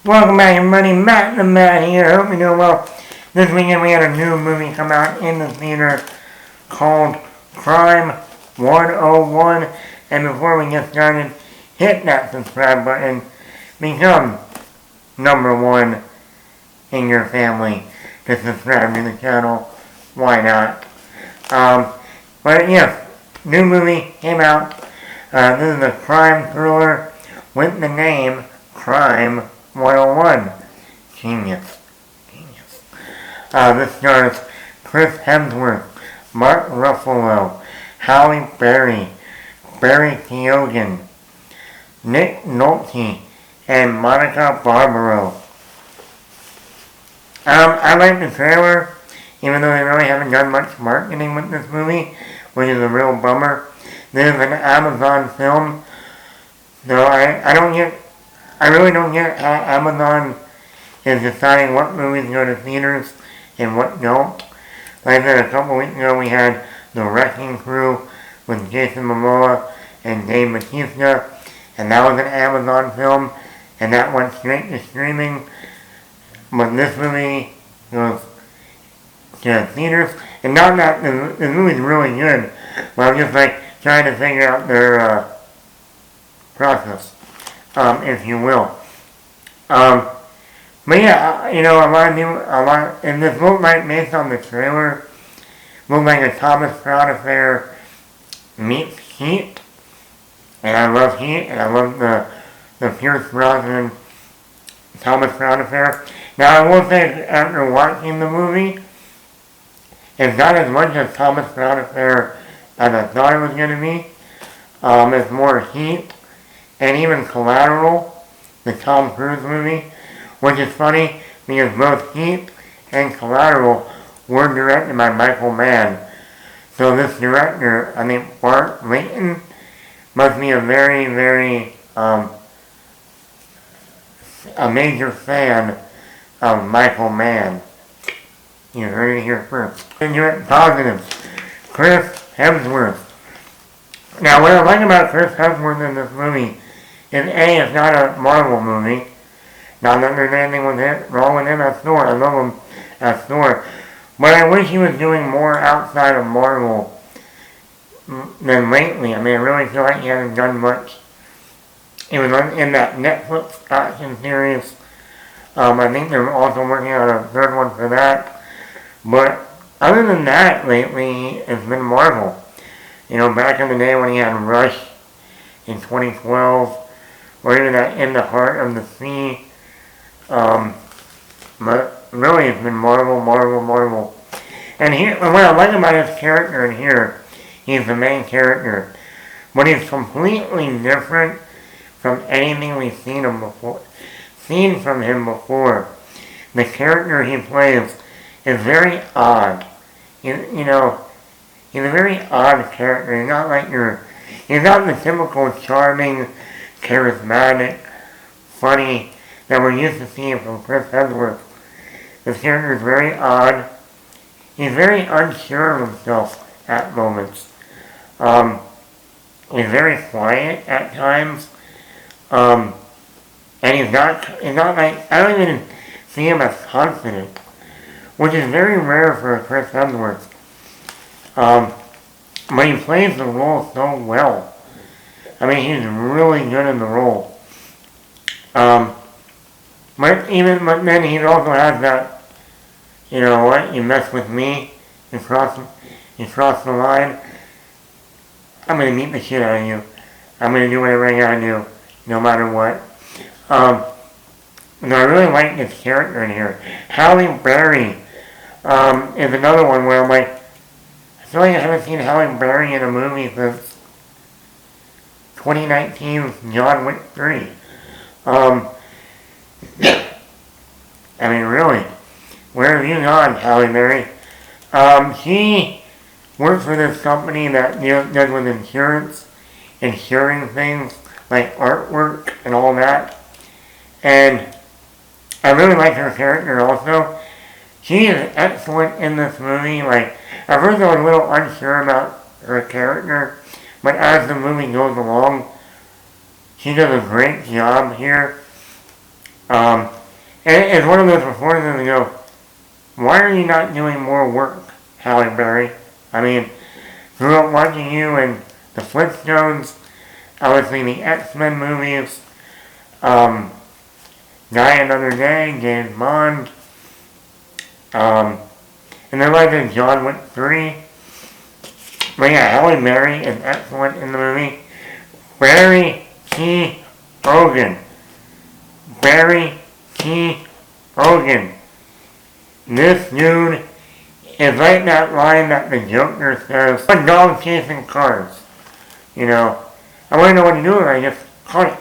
Welcome back everybody, Matt the Matt here. Hope you're doing well. This weekend we had a new movie come out in the theater called Crime 101. And before we get started, hit that subscribe button. Become number one in your family to subscribe to the channel. Why not? But yeah, new movie came out. This is a crime thriller with the name Crime 101. Genius. This stars Chris Hemsworth, Mark Ruffalo, Halle Berry, Barry Keoghan, Nick Nolte, and Monica Barbaro. I like the trailer, even though they really haven't done much marketing with this movie, which is a real bummer. This is an Amazon film, so I really don't get how Amazon is deciding what movies go to theaters and what don't. Like I said, a couple weeks ago we had The Wrecking Crew with Jason Momoa and Dave Bautista, and that was an Amazon film, and that went straight to streaming. But this movie goes to theaters, and not that the movie's really good, but I'm just like trying to figure out their process, if you will. But yeah, and this looked like, based on the trailer, looked like a Thomas Crown affair meets Heat, and I love Heat, and I love the Pierce Brosnan Thomas Crown affair. Now I will say, after watching the movie, it's not as much as Thomas Crown affair as I thought it was going to be. It's more Heat, and even Collateral, the Tom Cruise movie, which is funny because both Heat and Collateral were directed by Michael Mann. So this director, I think Bart Layton, must be a very, very, a major fan of Michael Mann. You heard it here first. Positives. Chris Hemsworth. Now what I like about Chris Hemsworth in this movie is A, it's not a Marvel movie. Not that there's anything wrong with him as Thor. I love him as Thor. But I wish he was doing more outside of Marvel than lately. I mean, I really feel like he hasn't done much. He was in that Netflix action series. I think they're also working on a third one for that. But other than that, lately, it's been Marvel. You know, back in the day when he had Rush in 2012, or even that In the Heart of the Sea. But really it's been Marvel. And what I like about his character in here, he's the main character, but he's completely different from anything we've seen from him before. The character he plays is very odd. You know, he's a very odd character. He's not the typical charming, charismatic, funny that we're used to seeing from Chris Hemsworth. His character is very odd. He's very unsure of himself at moments. He's very quiet at times. And he's not like, I don't even see him as confident, which is very rare for a Chris Hemsworth. But he plays the role so well. I mean, he's really good in the role. But then he also has that, you know what, you mess with me, you cross the line, I'm going to beat the shit out of you. I'm going to do whatever I gotta do, no matter what. And I really like this character in here. Halle Berry is another one where I'm like, I feel like I haven't seen Halle Berry in a movie since 2019's John Wick 3. I mean, really, where have you gone, Halle Berry? She works for this company that does with insuring things like artwork and all that. And I really like her character also. She is excellent in this movie. Like, at first I was a little unsure about her character, but as the movie goes along, she does a great job here. Um, and it's one of those performances that go, why are you not doing more work, Halle Berry? I mean, grew up watching you in the Flintstones, obviously the X-Men movies, Die Another Day, James Bond, and then like in John Wick 3. But yeah, Halle Berry is excellent in the movie. Barry T. Hogan. Barry T. Hogan. This dude is like that line that the Joker says, a dog chasing cars. You know, I want to know what to do with it, I just caught it.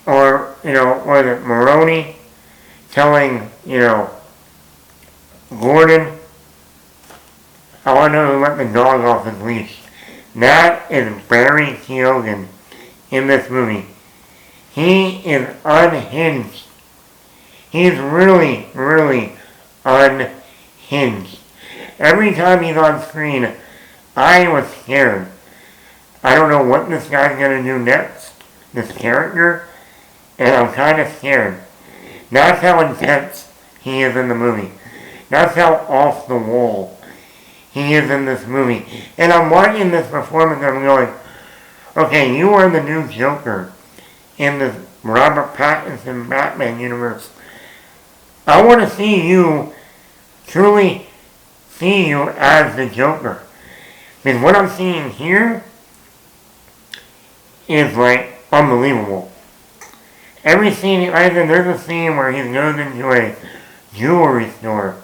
Or, you know, was it Maroney telling, you know, Gordon, I want to know who let the dog off his leash. That is Barry Keoghan in this movie. He is unhinged. He's really, really unhinged. Every time he's on screen, I was scared. I don't know what this guy's going to do next, this character, and I'm kind of scared. That's how intense he is in the movie. That's how off the wall he is in this movie. And I'm watching this performance and I'm going, okay, you are the new Joker in the Robert Pattinson Batman universe. I want to see you, truly see you as the Joker. Because what I'm seeing here is like unbelievable. Every scene, there's a scene where he goes into a jewelry store.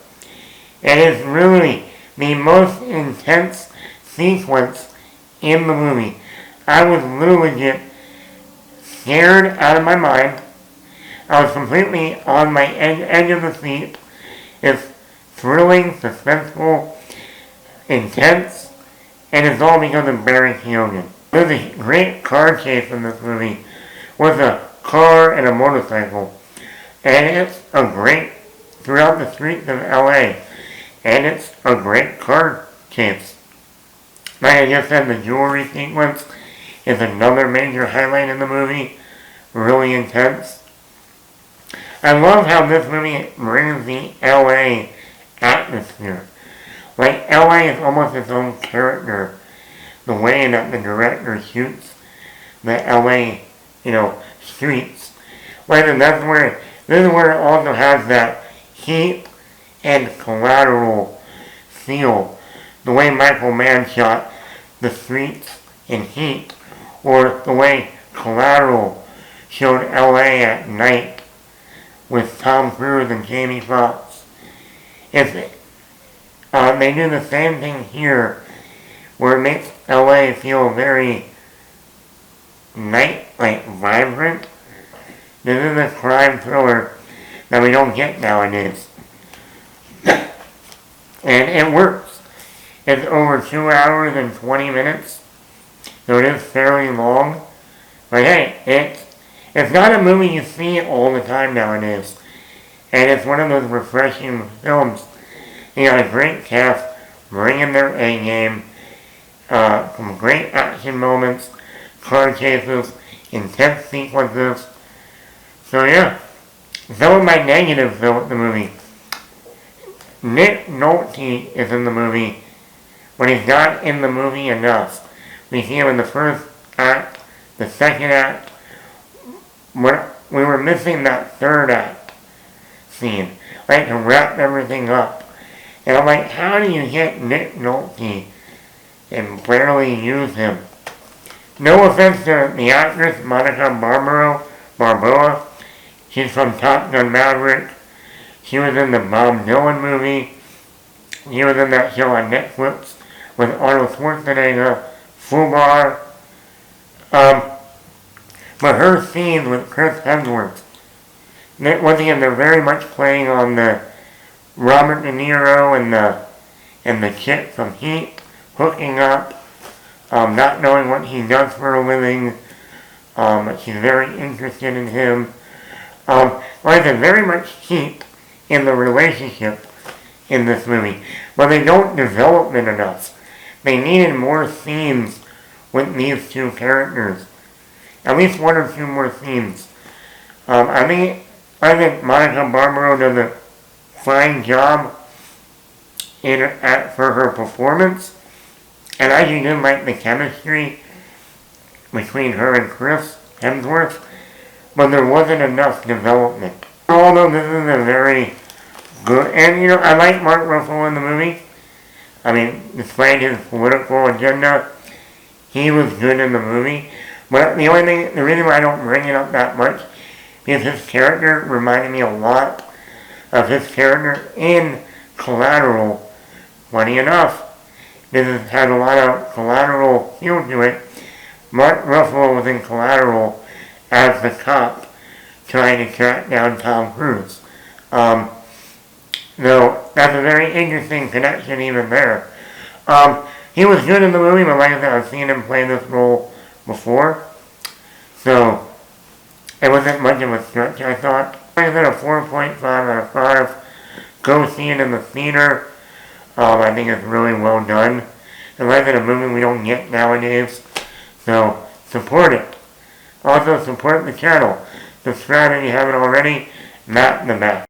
And it's really the most intense sequence in the movie. I was literally scared out of my mind. I was completely on my edge of the seat. It's thrilling, suspenseful, intense, and it's all because of Barry Keoghan. There's a great car chase in this movie with a car and a motorcycle. And it's a great, throughout the streets of LA. And it's a great car chase. Like I just said, the jewelry sequence is another major highlight in the movie. Really intense. I love how this movie brings the LA atmosphere. Like, LA is almost its own character. The way that the director shoots the LA, streets. Like, and this is where it also has that heat and Collateral feel. The way Michael Mann shot the streets in Heat, or the way Collateral showed LA at night with Tom Cruise and Jamie Foxx. They do the same thing here, where it makes LA feel very night-like vibrant. This is a crime thriller that we don't get nowadays. And it works. It's over 2 hours and 20 minutes, so it is fairly long. But hey, it's not a movie you see all the time nowadays. And it's one of those refreshing films. You got a great cast bringing their A game, some great action moments, car chases, intense sequences. So yeah, some of my negatives though with the movie. Nick Nolte is in the movie, but he's not in the movie enough. We see him in the first act, the second act. We were missing that third act scene, like to wrap everything up. And I'm like, how do you get Nick Nolte and barely use him? No offense to the actress Monica Barbaro. She's from Top Gun Maverick. She was in the Bob Dylan movie. She was in that show on Netflix with Arnold Schwarzenegger, Fubar. But her scenes with Chris Hemsworth, once again, they're very much playing on the Robert De Niro and the chick from Heat hooking up, not knowing what he does for a living. She's very interested in him. Like I said, very much Heat in the relationship in this movie, but they don't develop it enough. They needed more scenes with these two characters. At least one or two more scenes. I think Monica Barbaro does a fine job for her performance, and I do like the chemistry between her and Chris Hemsworth, but there wasn't enough development. Although this is a very good, and I like Mark Ruffalo in the movie. Despite his political agenda, he was good in the movie. But the reason why I don't bring it up that much is his character reminded me a lot of his character in Collateral. Funny enough, this had a lot of Collateral feel to it. Mark Ruffalo was in Collateral as the cop trying to track down Tom Cruise. So that's a very interesting connection even there. He was good in the movie, but like I said, I've seen him play this role before. So it wasn't much of a stretch, I thought. Like I said, a 4.5 out of 5. Go see it in the theater. I think it's really well done. And like I said, a movie we don't get nowadays. So support it. Also support the channel. Subscribe if you haven't already. Matt the Bat.